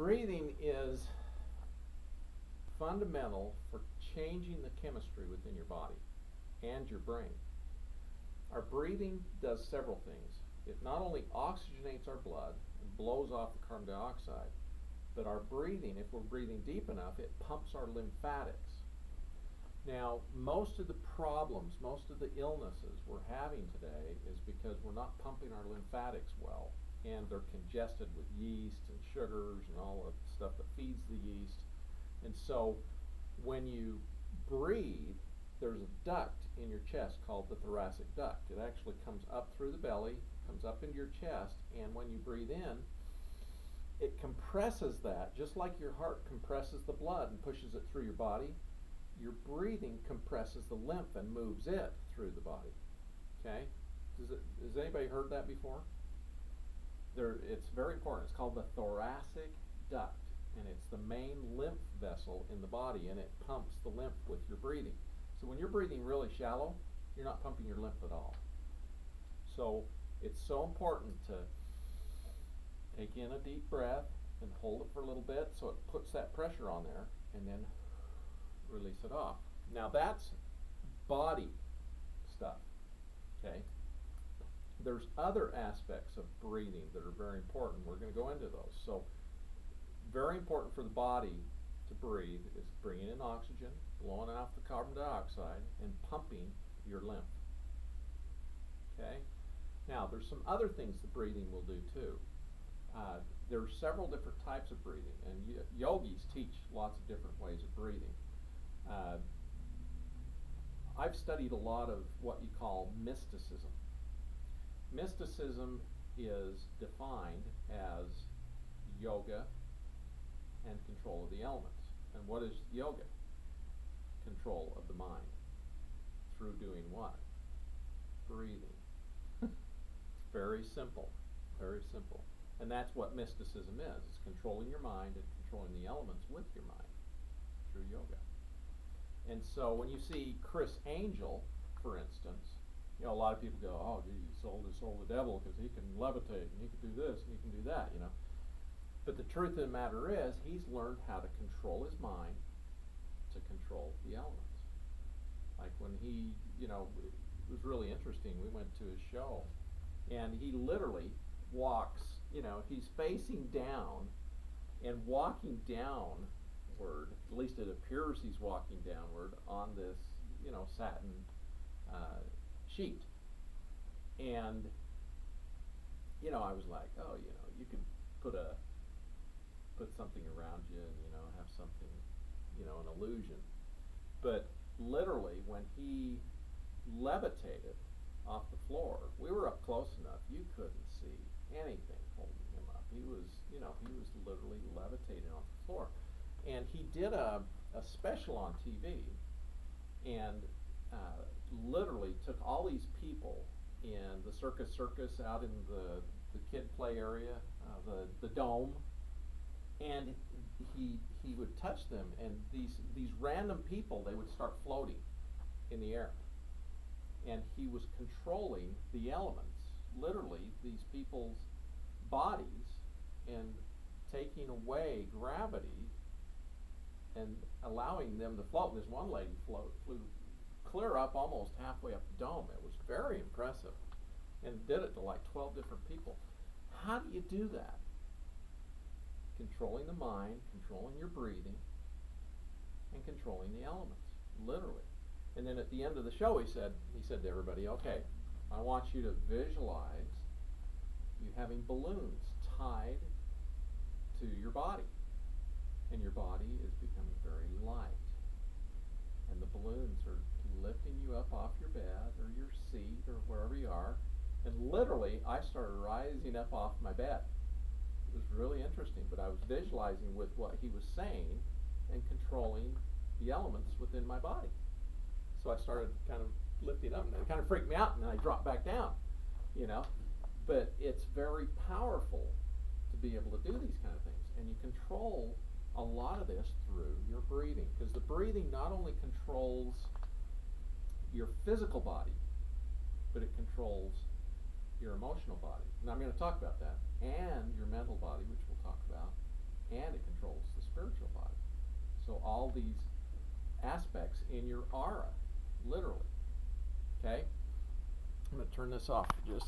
Breathing is fundamental for changing the chemistry within your body and your brain. Our breathing does several things. It not only oxygenates our blood and blows off the carbon dioxide, but our breathing, if we're breathing deep enough, it pumps our lymphatics. Now, most of the problems, most of the illnesses we're having today is because we're not pumping our lymphatics well, and they're congested with yeast and sugars and all of the stuff that feeds the yeast. And so when you breathe, there's a duct in your chest called the thoracic duct. It actually comes up through the belly, comes up into your chest, and when you breathe in, it compresses that, just like your heart compresses the blood and pushes it through your body. Your breathing compresses the lymph and moves it through the body. Okay? Has anybody heard that before? It's very important. It's called the thoracic duct, and it's the main lymph vessel in the body, and it pumps the lymph with your breathing. So when you're breathing really shallow, you're not pumping your lymph at all. So it's so important to take in a deep breath and hold it for a little bit so it puts that pressure on there, and then release it off. Now that's body stuff, okay? There's other aspects of breathing that are very important. We're going to go into those. So very important for the body to breathe is bringing in oxygen, blowing off the carbon dioxide, and pumping your lymph. Okay? Now there's some other things the breathing will do too. There are several different types of breathing, and yogis teach lots of different ways of breathing. I've studied a lot of what you call mysticism. Mysticism is defined as yoga and control of the elements. And what is yoga? Control of the mind. Through doing what? Breathing. It's very simple. Very simple. And that's what mysticism is. It's controlling your mind and controlling the elements with your mind through yoga. And so when you see Chris Angel, for instance, you know, a lot of people go, oh, gee, he sold his soul to the devil because he can levitate and he can do this and he can do that, you know. But the truth of the matter is, he's learned how to control his mind to control the elements. Like when he, you know, it was really interesting. We went to his show, and he literally walks, you know, he's facing down and walking downward, at least it appears he's walking downward on this, you know, satin sheet. And, you know, I was like, oh, you know, you could put something around you and, you know, have something, you know, an illusion. But literally, when he levitated off the floor, we were up close enough, you couldn't see anything holding him up. He was, you know, he was literally levitating off the floor. And he did a special on TV, and literally took all these people in the circus out in the kid play area, the dome, and he would touch them, and these random people, they would start floating in the air, and he was controlling the elements, literally these people's bodies, and taking away gravity and allowing them to float. And this one lady flew clear up almost halfway up the dome. It was very impressive, and did it to like 12 different people. How do you do that? Controlling the mind, controlling your breathing, and controlling the elements, literally. And then at the end of the show, he said to everybody, okay, I want you to visualize you having balloons tied to your body, and your body is becoming very light, and the balloons are lifting you up off your bed or your seat or wherever you are. And literally, I started rising up off my bed. It was really interesting, but I was visualizing with what he was saying and controlling the elements within my body. So I started kind of lifting up, and it kind of freaked me out, and then I dropped back down, you know. But it's very powerful to be able to do these kind of things, and you control a lot of this through your breathing, because the breathing not only controls your physical body, but it controls your emotional body. And I'm going to talk about that, and your mental body, which we'll talk about, and it all these aspects in your aura, literally. Okay? I'm going to turn this off for just